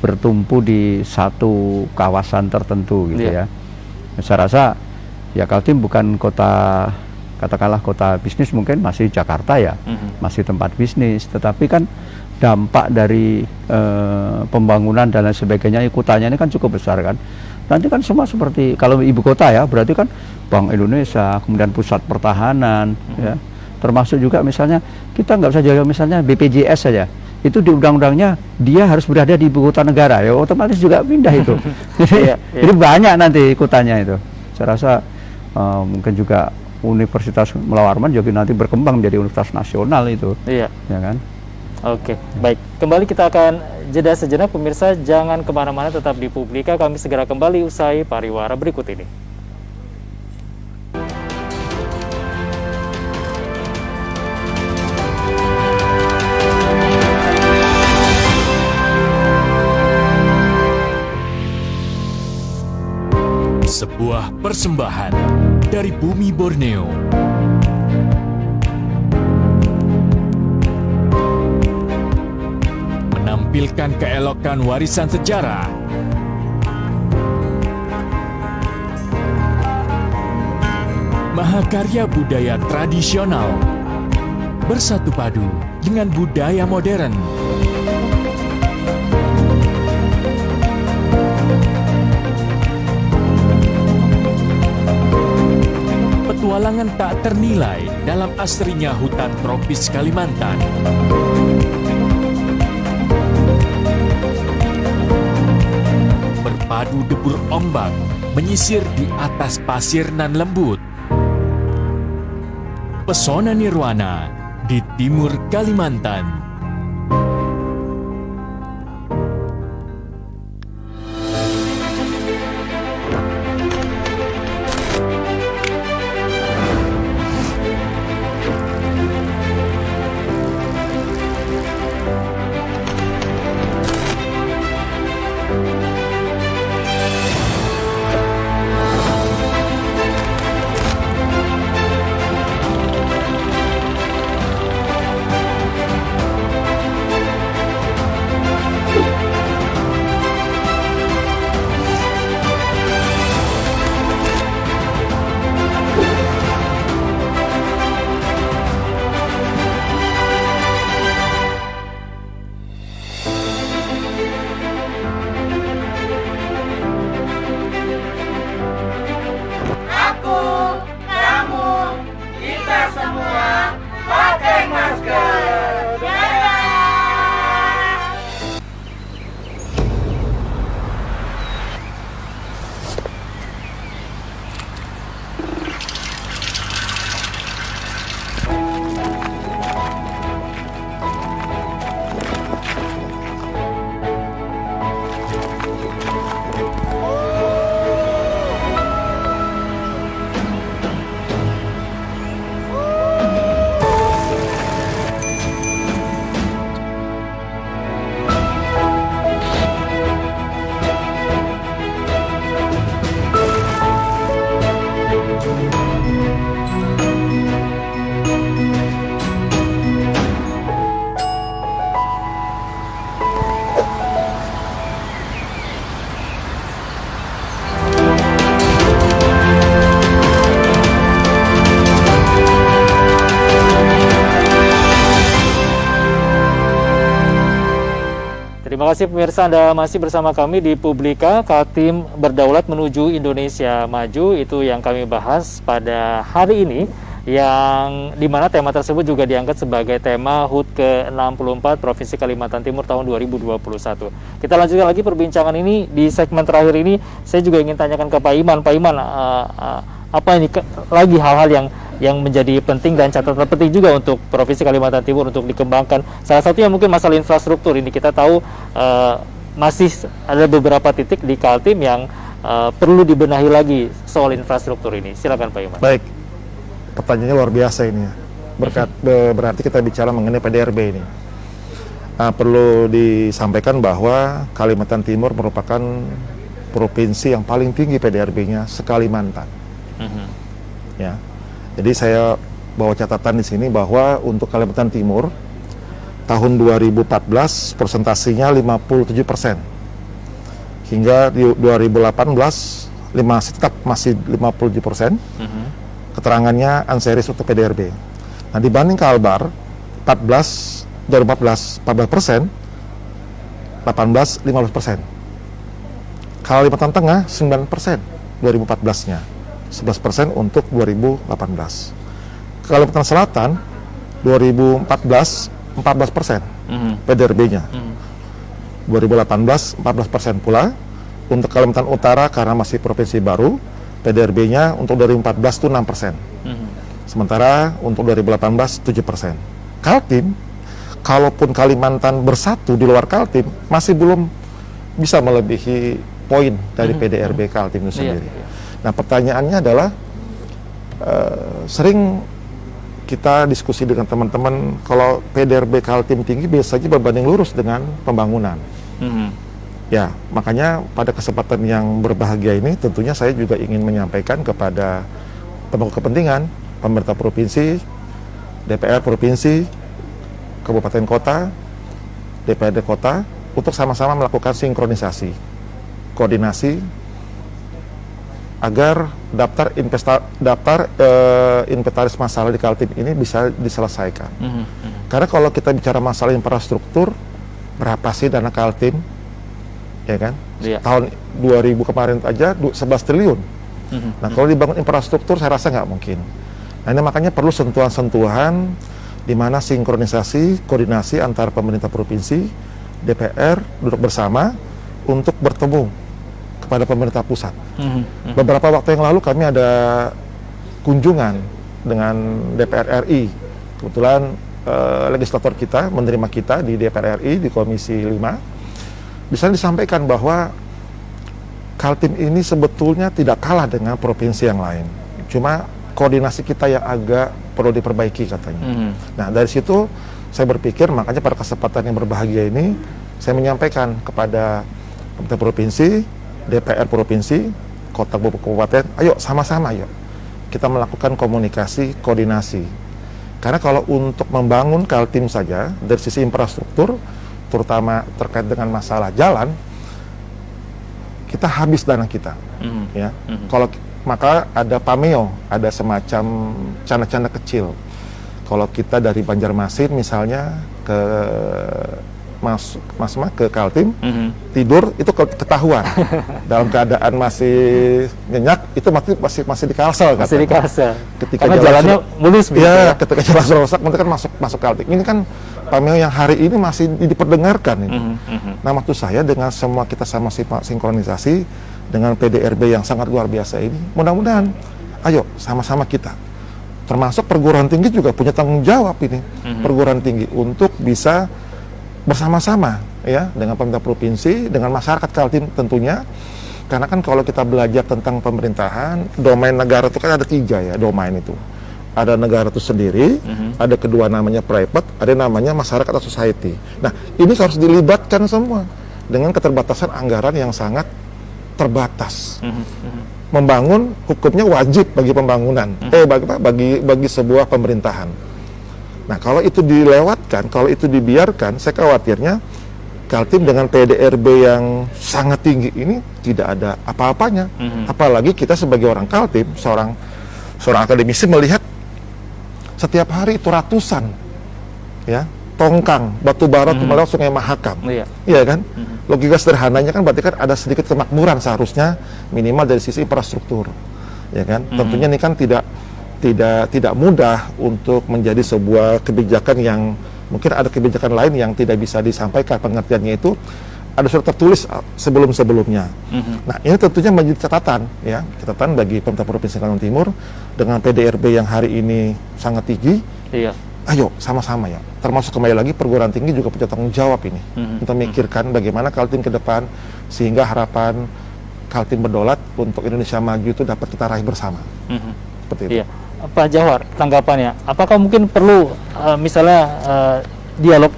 bertumpu di satu kawasan tertentu gitu ya. Saya rasa ya Kaltim bukan kota, katakanlah kota bisnis, mungkin masih Jakarta ya, masih tempat bisnis, tetapi kan dampak dari pembangunan dan lain sebagainya ikutannya ini kan cukup besar kan. Nanti kan semua seperti kalau ibu kota ya, berarti kan Bank Indonesia, kemudian pusat pertahanan, ya, termasuk juga misalnya kita nggak usah jaga misalnya BPJS saja. Itu di undang-undangnya dia harus berada di ibu kota negara, ya otomatis juga pindah itu. Jadi banyak nanti ikutannya itu. Saya rasa mungkin juga Universitas Mula Warman juga nanti berkembang menjadi universitas nasional itu. Iya. Ya kan? Oke, baik. Kembali kita akan jeda sejenak pemirsa, jangan kemana-mana, tetap di Publika. Kami segera kembali usai pariwara berikut ini. Sebuah persembahan dari bumi Borneo. Menampilkan keelokan warisan sejarah. Mahakarya budaya tradisional bersatu padu dengan budaya modern. Petualangan tak ternilai dalam asrinya hutan tropis Kalimantan. Berpadu debur ombak menyisir di atas pasir nan lembut. Pesona nirwana di timur Kalimantan. kasih pemirsa, Anda masih bersama kami di Publika, Kaltim Berdaulat Menuju Indonesia Maju. Itu yang kami bahas pada hari ini, yang dimana tema tersebut juga diangkat sebagai tema HUT ke-64 Provinsi Kalimantan Timur tahun 2021. Kita lanjutkan lagi perbincangan ini. Di segmen terakhir ini saya juga ingin tanyakan ke Pak Iman. Pak Iman, apa ini lagi hal-hal yang menjadi penting dan catatan penting juga untuk Provinsi Kalimantan Timur untuk dikembangkan? Salah satunya mungkin masalah infrastruktur ini. Kita tahu masih ada beberapa titik di Kaltim yang perlu dibenahi lagi soal infrastruktur ini. Silakan Pak Iman. Baik, pertanyaannya luar biasa ini ya. Berarti kita bicara mengenai PDRB ini. Perlu disampaikan bahwa Kalimantan Timur merupakan provinsi yang paling tinggi PDRB-nya se-Kalimantan. Ya. Jadi saya bawa catatan di sini bahwa untuk Kalimantan Timur tahun 2014 persentasinya 57%. Hingga di 2018 tetap masih 57%. Keterangannya unseries untuk PDRB. Nah, dibanding Kalbar 2014 14%, 18 15%. Kalimantan Tengah 9% 2014-nya. 11% untuk 2018. Kalimantan Selatan 2014 14% PDRB-nya. 2018 14% pula. Untuk Kalimantan Utara karena masih provinsi baru, PDRB-nya untuk 2014 itu 6%. Sementara untuk 2018 7%. Kaltim, kalaupun Kalimantan bersatu di luar Kaltim, masih belum bisa melebihi poin dari PDRB Kaltim itu sendiri. Nah, pertanyaannya adalah sering kita diskusi dengan teman-teman, kalau PDRB Kaltim tinggi biasanya berbanding lurus dengan pembangunan. Ya, makanya pada kesempatan yang berbahagia ini tentunya saya juga ingin menyampaikan kepada pemangku kepentingan, pemerintah provinsi, DPR provinsi, kabupaten kota, DPRD kota, untuk sama-sama melakukan sinkronisasi, koordinasi, agar daftar inventaris masalah di Kaltim ini bisa diselesaikan. Karena kalau kita bicara masalah infrastruktur, berapa sih dana Kaltim? Ya kan? Tahun 2000 kemarin aja 11 triliun. Nah, kalau dibangun infrastruktur saya rasa nggak mungkin. Nah, ini makanya perlu sentuhan-sentuhan di mana sinkronisasi, koordinasi antara pemerintah provinsi, DPR duduk bersama untuk bertemu pada pemerintah pusat. Beberapa waktu yang lalu kami ada kunjungan dengan DPR RI. Kebetulan legislator kita menerima kita di DPR RI di Komisi 5. Bisa disampaikan bahwa Kaltim ini sebetulnya tidak kalah dengan provinsi yang lain. Cuma koordinasi kita yang agak perlu diperbaiki katanya. Nah, dari situ saya berpikir, makanya pada kesempatan yang berbahagia ini saya menyampaikan kepada pemerintah provinsi, DPR provinsi, kota kabupaten, ayo sama-sama yuk kita melakukan komunikasi, koordinasi. Karena kalau untuk membangun Kaltim saja dari sisi infrastruktur, terutama terkait dengan masalah jalan, kita habis dana kita. Ya. Kalau maka ada pameo, ada semacam canda-canda kecil. Kalau kita dari Banjarmasin misalnya ke ke Kaltim, tidur itu ketahuan. Dalam keadaan masih nyenyak, itu masih di Kalsel. Masih di Kalsel. Ketika karena jalannya mulus. Ya, ketika jalan rusak, nanti kan masuk Kaltim. Ini kan pameo yang hari ini masih diperdengarkan. Nah, maksud saya dengan semua kita sama sinkronisasi dengan PDRB yang sangat luar biasa ini, mudah-mudahan, ayo sama-sama kita. Termasuk perguruan tinggi juga punya tanggung jawab ini, perguruan tinggi untuk bisa bersama-sama ya dengan pemerintah provinsi, dengan masyarakat Kaltim tentunya. Karena kan kalau kita belajar tentang pemerintahan, domain negara itu kan ada 3 ya, domain itu. Ada negara itu sendiri, ada kedua namanya private, ada namanya masyarakat atau society. Nah, ini harus dilibatkan semua dengan keterbatasan anggaran yang sangat terbatas. Membangun hukumnya wajib bagi pembangunan, bagi sebuah pemerintahan. Nah, kalau itu dilewatkan, kalau itu dibiarkan, saya khawatirnya Kaltim dengan PDRB yang sangat tinggi ini tidak ada apa-apanya. Apalagi kita sebagai orang Kaltim, seorang akademisi melihat setiap hari itu ratusan ya Tongkang, batu bara itu melewat Sungai Mahakam. Iya kan? Logika sederhananya kan berarti kan ada sedikit kemakmuran seharusnya minimal dari sisi infrastruktur. Ya kan? Tentunya ini kan tidak mudah untuk menjadi sebuah kebijakan yang mungkin ada kebijakan lain yang tidak bisa disampaikan pengertiannya itu ada sudah tertulis sebelum-sebelumnya. Nah, ini tentunya menjadi catatan bagi pemerintah Provinsi Kalimantan Timur dengan PDRB yang hari ini sangat tinggi. Ayo sama-sama ya, termasuk kembali lagi perguruan tinggi juga punya tanggung jawab ini untuk memikirkan bagaimana Kaltim ke depan sehingga harapan Kaltim berdolat untuk Indonesia maju itu dapat kita raih bersama. Seperti itu. Pak Jawar, tanggapannya, apakah mungkin perlu misalnya dialog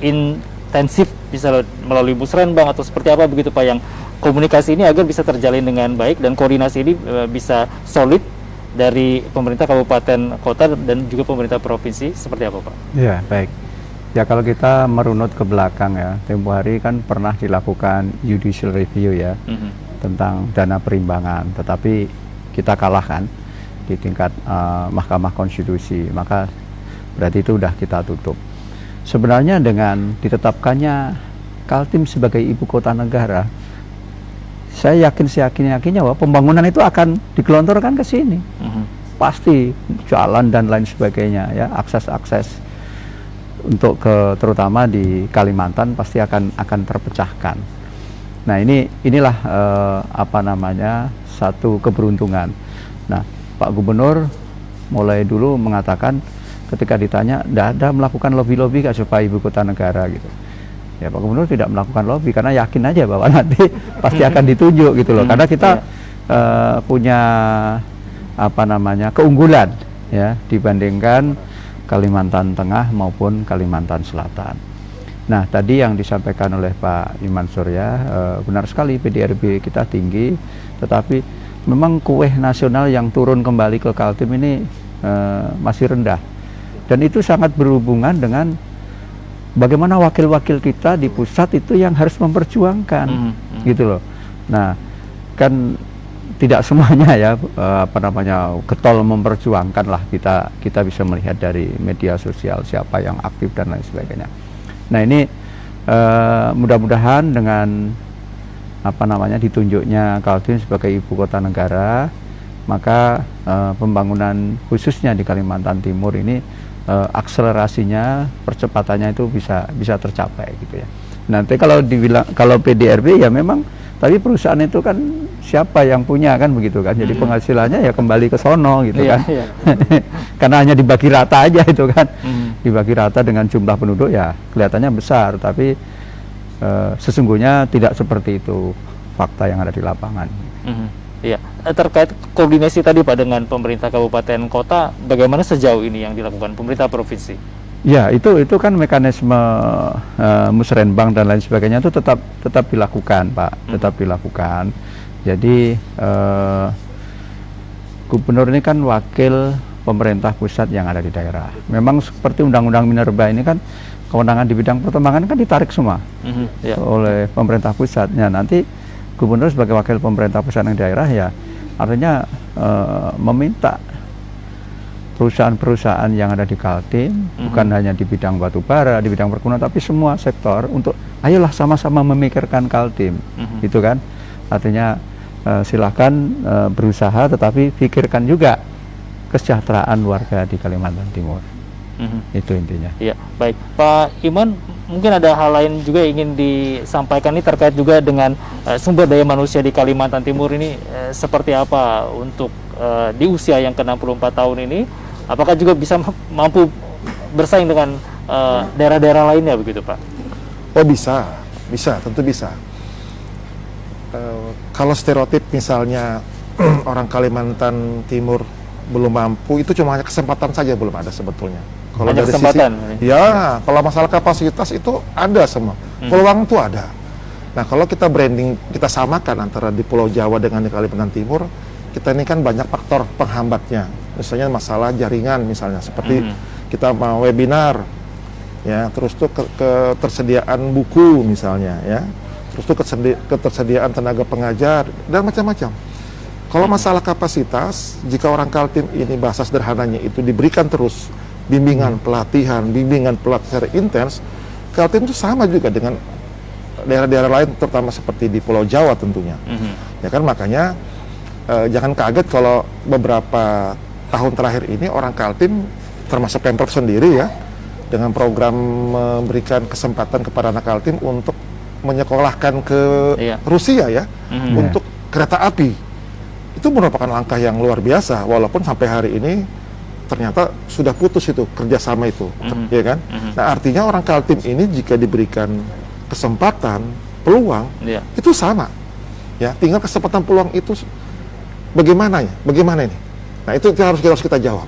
intensif misalnya melalui musrenbang atau seperti apa begitu Pak, yang komunikasi ini agar bisa terjalin dengan baik dan koordinasi ini bisa solid dari pemerintah kabupaten kota dan juga pemerintah provinsi, seperti apa Pak? Ya, baik. Ya, kalau kita merunut ke belakang ya, tempo hari kan pernah dilakukan judicial review ya tentang dana perimbangan, tetapi kita kalahkan di tingkat Mahkamah Konstitusi, maka berarti itu udah kita tutup. Sebenarnya dengan ditetapkannya Kaltim sebagai ibu kota negara, saya yakinnya bahwa pembangunan itu akan digelontorkan ke sini. Pasti jalan dan lain sebagainya ya, akses untuk terutama di Kalimantan pasti akan terpecahkan. Nah, inilah satu keberuntungan. Nah, Pak Gubernur mulai dulu mengatakan ketika ditanya, tidak ada melakukan lobby-lobby supaya ibu kota negara gitu. Ya, Pak Gubernur tidak melakukan lobby karena yakin aja bahwa nanti pasti akan ditunjuk gitu loh. Karena kita punya keunggulan ya dibandingkan Kalimantan Tengah maupun Kalimantan Selatan. Nah, tadi yang disampaikan oleh Pak Iman Surya benar sekali, PDRB kita tinggi, tetapi memang kueh nasional yang turun kembali ke Kaltim ini masih rendah. Dan itu sangat berhubungan dengan bagaimana wakil-wakil kita di pusat itu yang harus memperjuangkan gitu loh. Nah, kan tidak semuanya ya getol memperjuangkan lah, kita bisa melihat dari media sosial siapa yang aktif dan lain sebagainya. Nah, ini mudah-mudahan dengan ditunjuknya Kaltim sebagai ibu kota negara, maka pembangunan khususnya di Kalimantan Timur ini akselerasinya, percepatannya itu bisa tercapai gitu ya. Nanti kalau PDRB ya memang, tapi perusahaan itu kan siapa yang punya kan begitu kan, jadi penghasilannya ya kembali ke sono gitu kan. Karena hanya dibagi rata aja itu kan, dibagi rata dengan jumlah penduduk ya kelihatannya besar, tapi sesungguhnya tidak seperti itu fakta yang ada di lapangan. Iya, terkait koordinasi tadi Pak dengan pemerintah kabupaten kota, bagaimana sejauh ini yang dilakukan pemerintah provinsi? Ya, itu kan mekanisme musrenbang dan lain sebagainya itu tetap dilakukan Pak, tetap dilakukan. Jadi gubernur ini kan wakil pemerintah pusat yang ada di daerah. Memang seperti Undang-Undang Minerba ini kan kewenangan di bidang pertambangan kan ditarik semua oleh pemerintah pusatnya. Nanti gubernur sebagai wakil pemerintah pusat yang daerah ya artinya meminta perusahaan-perusahaan yang ada di Kaltim, bukan hanya di bidang batu bara, di bidang perkebunan, tapi semua sektor untuk ayolah sama-sama memikirkan Kaltim, gitu kan. Artinya silakan berusaha, tetapi pikirkan juga kesejahteraan warga di Kalimantan Timur. Itu intinya. Iya, baik. Pak Iman, mungkin ada hal lain juga ingin disampaikan ini terkait juga dengan sumber daya manusia di Kalimantan Timur ini seperti apa untuk di usia yang ke-64 tahun ini, apakah juga bisa mampu bersaing dengan daerah-daerah lainnya begitu Pak? Oh bisa, tentu bisa. Kalau stereotip misalnya orang Kalimantan Timur belum mampu, itu cuma hanya kesempatan saja belum ada sebetulnya. Kalau dari kesempatan sisi, ya kalau masalah kapasitas itu ada semua, peluang itu ada. Nah, kalau kita branding, kita samakan antara di Pulau Jawa dengan di Kalimantan Timur, kita ini kan banyak faktor penghambatnya. Misalnya masalah jaringan, misalnya seperti kita mau webinar, ya, terus tuh ketersediaan buku misalnya, ya, terus tuh ketersediaan tenaga pengajar dan macam-macam. Kalau masalah kapasitas, jika orang Kaltim ini bahasa sederhananya itu diberikan terus bimbingan pelatihan secara intens, Kaltim itu sama juga dengan daerah-daerah lain, terutama seperti di Pulau Jawa tentunya. Ya kan, makanya jangan kaget kalau beberapa tahun terakhir ini orang Kaltim, termasuk Pemprov sendiri ya, dengan program memberikan kesempatan kepada anak Kaltim untuk menyekolahkan ke Rusia ya, untuk kereta api. Itu merupakan langkah yang luar biasa, walaupun sampai hari ini ternyata sudah putus itu kerjasama itu, ya kan? Nah, artinya orang Kaltim ini jika diberikan kesempatan, peluang, itu sama, ya. Tinggal kesempatan peluang itu bagaimana ya? Bagaimana ini? Nah, itu harus kita jawab,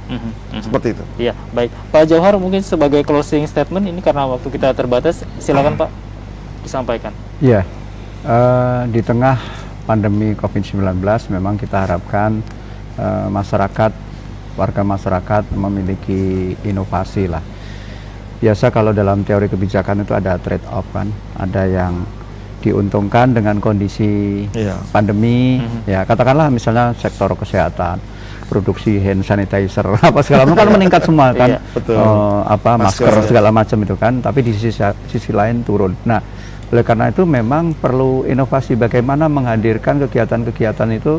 seperti itu. Iya, baik. Pak Jauhar, mungkin sebagai closing statement ini karena waktu kita terbatas, silakan Pak disampaikan. Iya, di tengah pandemi COVID-19 memang kita harapkan warga masyarakat memiliki inovasi lah. Biasa kalau dalam teori kebijakan itu ada trade off kan, ada yang diuntungkan dengan kondisi pandemi, ya katakanlah misalnya sektor kesehatan, produksi hand sanitizer apa segala macam kan meningkat semua kan, masker segala macam itu kan, tapi di sisi lain turun. Nah, oleh karena itu memang perlu inovasi bagaimana menghadirkan kegiatan-kegiatan itu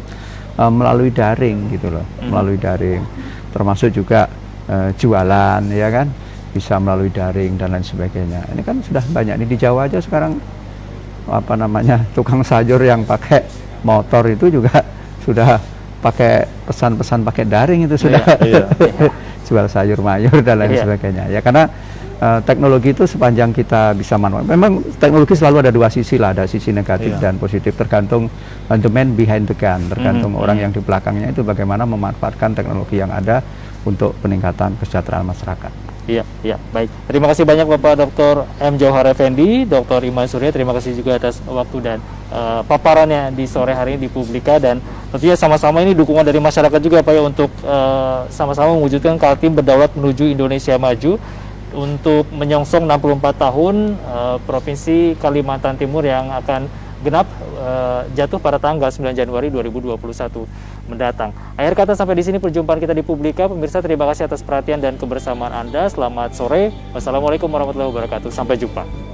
melalui daring gitu loh, melalui daring, termasuk juga jualan ya kan, bisa melalui daring dan lain sebagainya. Ini kan sudah banyak nih di Jawa aja sekarang, apa namanya, tukang sayur yang pakai motor itu juga sudah pakai pesan-pesan pakai daring itu sudah, jual sayur mayur dan lain sebagainya ya, karena teknologi itu sepanjang kita bisa manual. Memang teknologi selalu ada dua sisi lah, ada sisi negatif dan positif, tergantung the man behind the gun, tergantung orang yang di belakangnya itu bagaimana memanfaatkan teknologi yang ada untuk peningkatan kesejahteraan masyarakat. Iya, baik. Terima kasih banyak Bapak Dr. M. Jauhar Effendi, Dr. Iman Surya. Terima kasih juga atas waktu dan paparannya di sore hari ini di Publika, dan tentunya sama-sama ini dukungan dari masyarakat juga Pak ya, untuk sama-sama mewujudkan Kaltim berdaulat menuju Indonesia maju, untuk menyongsong 64 tahun Provinsi Kalimantan Timur yang akan genap jatuh pada tanggal 9 Januari 2021 mendatang. Akhir kata sampai di sini perjumpaan kita di Publika. Pemirsa, terima kasih atas perhatian dan kebersamaan Anda. Selamat sore. Wassalamualaikum warahmatullahi wabarakatuh. Sampai jumpa.